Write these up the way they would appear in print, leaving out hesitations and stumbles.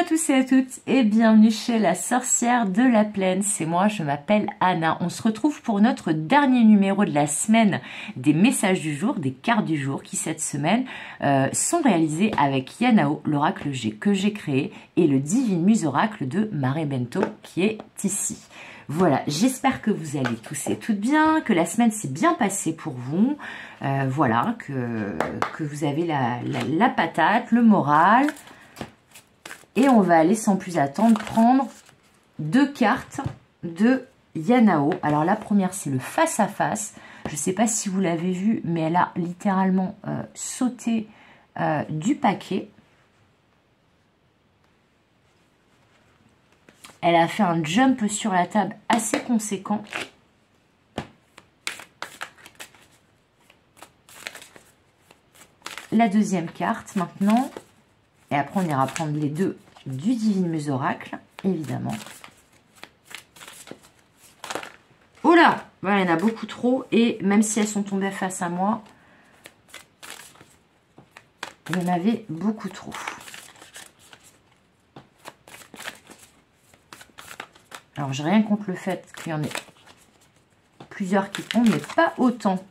tous et à toutes et bienvenue chez la sorcière de la plaine, c'est moi, je m'appelle Anna. On se retrouve pour notre dernier numéro de la semaine des messages du jour, des cartes du jour qui cette semaine sont réalisées avec Yanao, l'oracle que j'ai créé et le Divine Muse Oracle de Marie Bento qui est ici. Voilà, j'espère que vous allez tous et toutes bien, que la semaine s'est bien passée pour vous, voilà, que vous avez la patate, le moral. Et on va aller sans plus attendre prendre deux cartes de Yanao. Alors la première c'est le face-à-face. Je ne sais pas si vous l'avez vu, mais elle a littéralement sauté du paquet. Elle a fait un jump sur la table assez conséquent. La deuxième carte maintenant. Et après, on ira prendre les deux du Divine Muse Oracle, évidemment. Oh là! Voilà, il y en a beaucoup trop. Et même si elles sont tombées face à moi, il y en avait beaucoup trop. Alors, j'ai rien contre le fait qu'il y en ait plusieurs qui tombent, mais pas autant.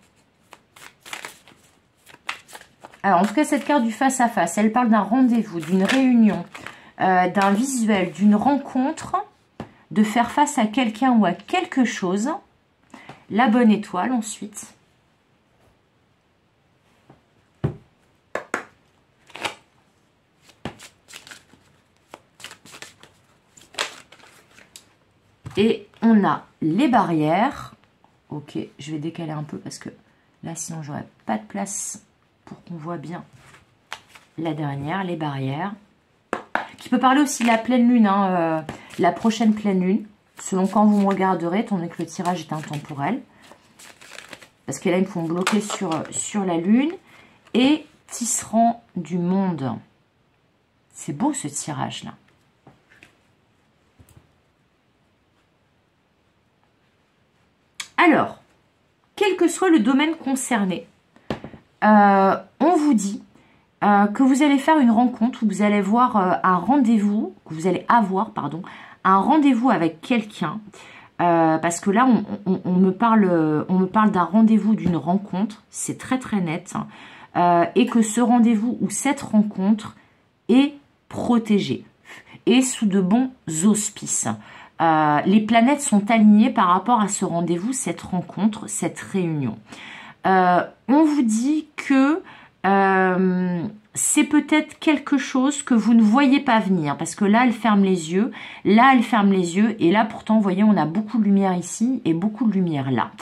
Alors, en tout cas, cette carte du face-à-face, elle parle d'un rendez-vous, d'une réunion, d'un visuel, d'une rencontre, de faire face à quelqu'un ou à quelque chose. La bonne étoile, ensuite. Et on a les barrières. Ok, je vais décaler un peu parce que là, sinon, j'aurais pas de place pour qu'on voit bien la dernière, les barrières. Qui peut parler aussi de la pleine lune, hein, la prochaine pleine lune, selon quand vous me regarderez, étant donné que le tirage est intemporel. Parce que là, ils me font bloquer sur la lune. Et tisserand du monde. C'est beau ce tirage-là. Alors, quel que soit le domaine concerné, on vous dit que vous allez faire une rencontre, ou vous allez voir un rendez-vous, que vous allez avoir, pardon, un rendez-vous avec quelqu'un, parce que là, on me parle d'un rendez-vous, d'une rencontre, c'est très très net, hein, et que ce rendez-vous ou cette rencontre est protégé, et sous de bons auspices. Les planètes sont alignées par rapport à ce rendez-vous, cette rencontre, cette réunion. On vous dit que c'est peut-être quelque chose que vous ne voyez pas venir, parce que là, elle ferme les yeux, là, elle ferme les yeux, et là, pourtant, vous voyez, on a beaucoup de lumière ici et beaucoup de lumière là.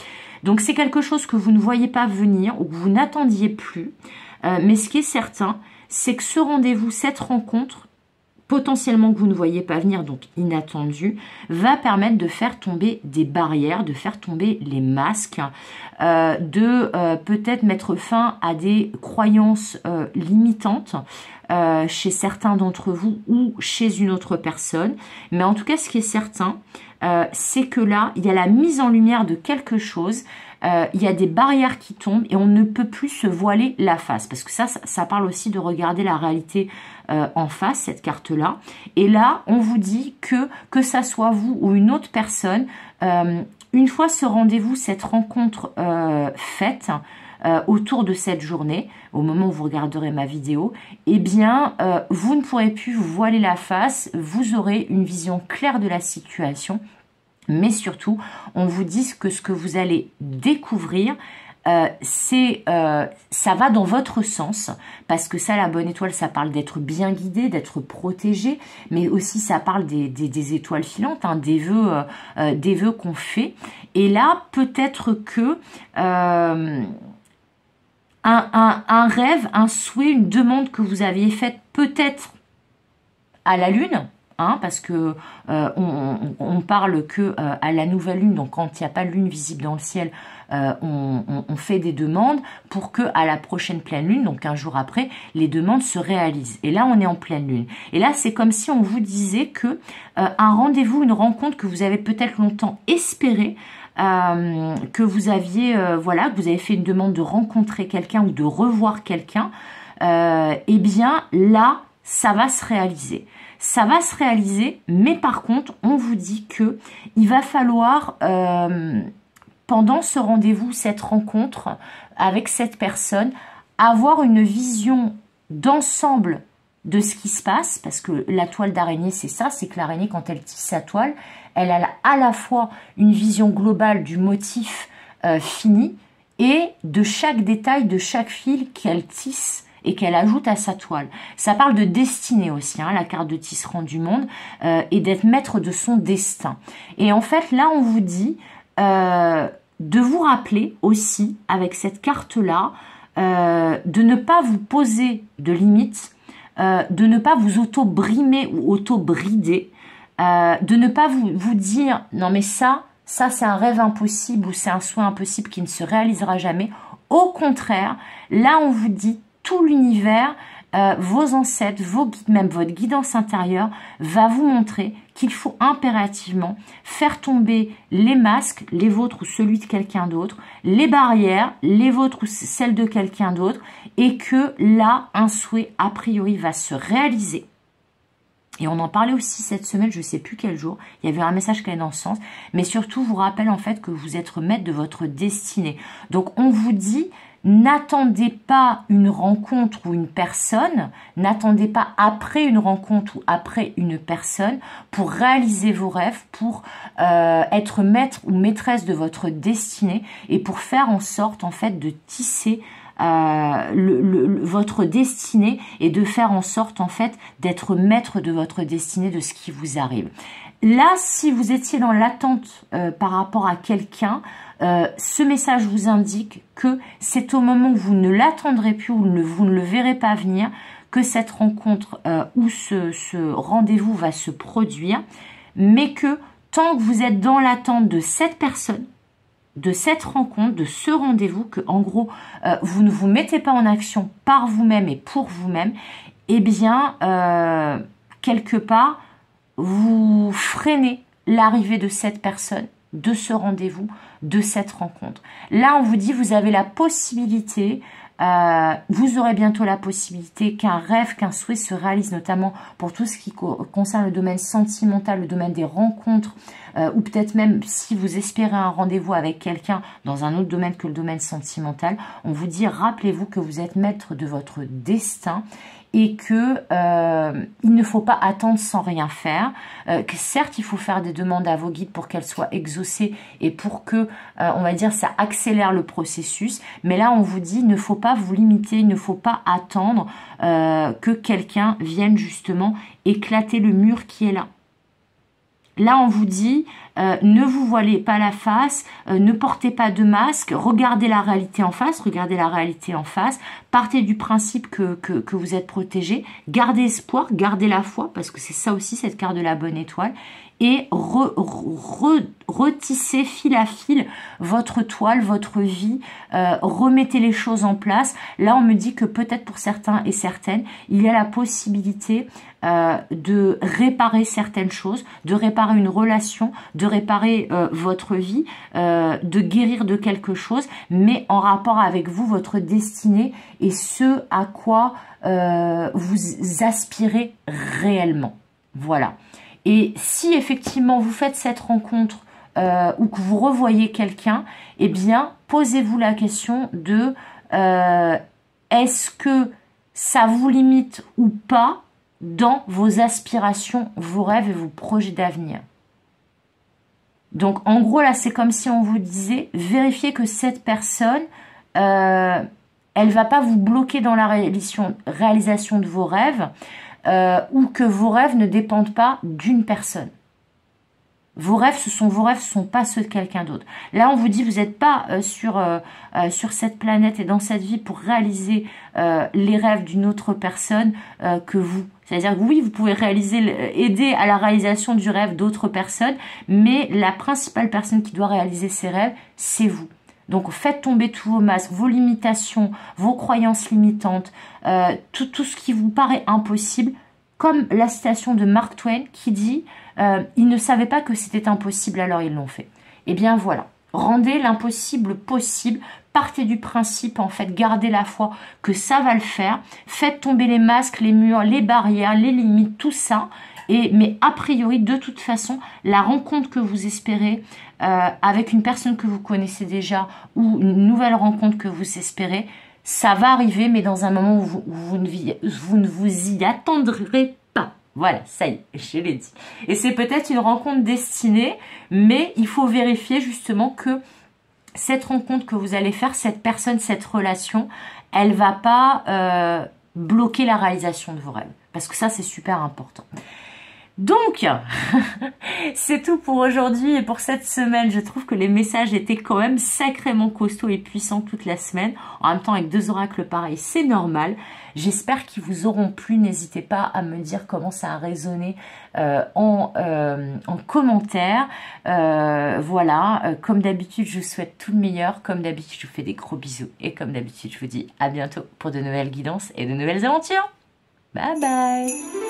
Donc, c'est quelque chose que vous ne voyez pas venir ou que vous n'attendiez plus, mais ce qui est certain, c'est que ce rendez-vous, cette rencontre, potentiellement que vous ne voyez pas venir, donc inattendu, va permettre de faire tomber des barrières, de faire tomber les masques, de peut-être mettre fin à des croyances limitantes chez certains d'entre vous ou chez une autre personne. Mais en tout cas, ce qui est certain, c'est que là, il y a la mise en lumière de quelque chose. Il y a des barrières qui tombent et on ne peut plus se voiler la face. Parce que ça parle aussi de regarder la réalité en face, cette carte-là. Et là, on vous dit que ça soit vous ou une autre personne, une fois ce rendez-vous, cette rencontre faite, autour de cette journée, au moment où vous regarderez ma vidéo, eh bien, vous ne pourrez plus vous voiler la face, vous aurez une vision claire de la situation. Mais surtout, on vous dit que ce que vous allez découvrir, ça va dans votre sens, parce que ça, la bonne étoile, ça parle d'être bien guidé, d'être protégé, mais aussi ça parle des étoiles filantes, hein, des vœux qu'on fait. Et là, peut-être que un rêve, un souhait, une demande que vous aviez faite peut-être à la lune, hein, parce que on parle que à la nouvelle lune, donc quand il n'y a pas de lune visible dans le ciel, on fait des demandes pour que à la prochaine pleine lune, donc un jour après, les demandes se réalisent. Et là, on est en pleine lune. Et là, c'est comme si on vous disait que un rendez-vous, une rencontre que vous avez peut-être longtemps espéré, que vous aviez, voilà, que vous avez fait une demande de rencontrer quelqu'un ou de revoir quelqu'un, eh bien là, ça va se réaliser. ça va se réaliser, mais par contre, on vous dit que il va falloir, pendant ce rendez-vous, cette rencontre avec cette personne, avoir une vision d'ensemble de ce qui se passe, parce que la toile d'araignée, c'est ça, c'est que l'araignée, quand elle tisse sa toile, elle a à la fois une vision globale du motif fini et de chaque détail, de chaque fil qu'elle tisse et qu'elle ajoute à sa toile. Ça parle de destinée aussi, hein, la carte de tisserand du monde, et d'être maître de son destin. Et en fait, là, on vous dit de vous rappeler aussi, avec cette carte-là, de ne pas vous poser de limites, de ne pas vous auto-brimer ou auto-brider, de ne pas vous dire « non mais ça c'est un rêve impossible ou c'est un souhait impossible qui ne se réalisera jamais ». Au contraire, là on vous dit tout l'univers, vos ancêtres, vos guides, même votre guidance intérieure va vous montrer qu'il faut impérativement faire tomber les masques, les vôtres ou celui de quelqu'un d'autre, les barrières, les vôtres ou celles de quelqu'un d'autre, et que là, un souhait a priori va se réaliser. Et on en parlait aussi cette semaine, je ne sais plus quel jour, il y avait un message qui allait dans ce sens, mais surtout vous rappelle en fait que vous êtes maître de votre destinée. Donc on vous dit, n'attendez pas une rencontre ou une personne, n'attendez pas après une rencontre ou après une personne pour réaliser vos rêves, pour être maître ou maîtresse de votre destinée et pour faire en sorte en fait de tisser votre destinée et de faire en sorte en fait d'être maître de votre destinée, de ce qui vous arrive. Là, si vous étiez dans l'attente par rapport à quelqu'un, ce message vous indique que c'est au moment où vous ne l'attendrez plus, ou vous ne le verrez pas venir, que cette rencontre ou ce rendez-vous va se produire, mais que tant que vous êtes dans l'attente de cette personne, de cette rencontre, de ce rendez-vous, que en gros, vous ne vous mettez pas en action par vous-même et pour vous-même, eh bien, quelque part, vous freinez l'arrivée de cette personne, de ce rendez-vous, de cette rencontre. Là, on vous dit, vous avez la possibilité, vous aurez bientôt la possibilité qu'un rêve, qu'un souhait se réalise, notamment pour tout ce qui concerne le domaine sentimental, le domaine des rencontres, ou peut-être même si vous espérez un rendez-vous avec quelqu'un dans un autre domaine que le domaine sentimental, on vous dit, rappelez-vous que vous êtes maître de votre destin et que il ne faut pas attendre sans rien faire, que certes il faut faire des demandes à vos guides pour qu'elles soient exaucées et pour que, on va dire, ça accélère le processus, mais là on vous dit, il ne faut pas vous limiter, il ne faut pas attendre que quelqu'un vienne justement éclater le mur qui est là. Là, on vous dit, ne vous voilez pas la face, ne portez pas de masque, regardez la réalité en face, partez du principe que vous êtes protégé, gardez espoir, gardez la foi, parce que c'est ça aussi cette carte de la bonne étoile, et retissez fil à fil votre toile, votre vie, remettez les choses en place. Là, on me dit que peut-être pour certains et certaines, il y a la possibilité de réparer certaines choses, de réparer une relation, de réparer votre vie, de guérir de quelque chose, mais en rapport avec vous, votre destinée et ce à quoi vous aspirez réellement. Voilà. Et si effectivement vous faites cette rencontre ou que vous revoyez quelqu'un, eh bien, posez-vous la question de est-ce que ça vous limite ou pas dans vos aspirations, vos rêves et vos projets d'avenir. Donc, en gros, là, c'est comme si on vous disait, vérifiez que cette personne, elle ne va pas vous bloquer dans la réalisation de vos rêves ou que vos rêves ne dépendent pas d'une personne. Vos rêves, ce sont vos rêves, ce ne sont pas ceux de quelqu'un d'autre. Là, on vous dit, vous n'êtes pas sur cette planète et dans cette vie pour réaliser les rêves d'une autre personne que vous. C'est-à-dire que oui, vous pouvez aider à la réalisation du rêve d'autres personnes, mais la principale personne qui doit réaliser ses rêves, c'est vous. Donc, faites tomber tous vos masques, vos limitations, vos croyances limitantes, tout ce qui vous paraît impossible, comme la citation de Mark Twain qui dit « Ils ne savaient pas que c'était impossible, alors ils l'ont fait ». Eh bien, voilà. Rendez l'impossible possible. Partez du principe, en fait, gardez la foi que ça va le faire. Faites tomber les masques, les murs, les barrières, les limites, tout ça. Mais a priori, de toute façon, la rencontre que vous espérez avec une personne que vous connaissez déjà ou une nouvelle rencontre que vous espérez, ça va arriver, mais dans un moment où vous ne vous y attendrez pas. Voilà, ça y est, je l'ai dit. Et c'est peut-être une rencontre destinée, mais il faut vérifier justement que cette rencontre que vous allez faire, cette personne, cette relation, elle va pas bloquer la réalisation de vos rêves. Parce que ça, c'est super important. Donc, c'est tout pour aujourd'hui et pour cette semaine. Je trouve que les messages étaient quand même sacrément costauds et puissants toute la semaine. En même temps, avec 2 oracles pareils, c'est normal. J'espère qu'ils vous auront plu. N'hésitez pas à me dire comment ça a résonné en commentaire. Voilà, comme d'habitude, je vous souhaite tout le meilleur. Comme d'habitude, je vous fais des gros bisous. Et comme d'habitude, je vous dis à bientôt pour de nouvelles guidances et de nouvelles aventures. Bye bye.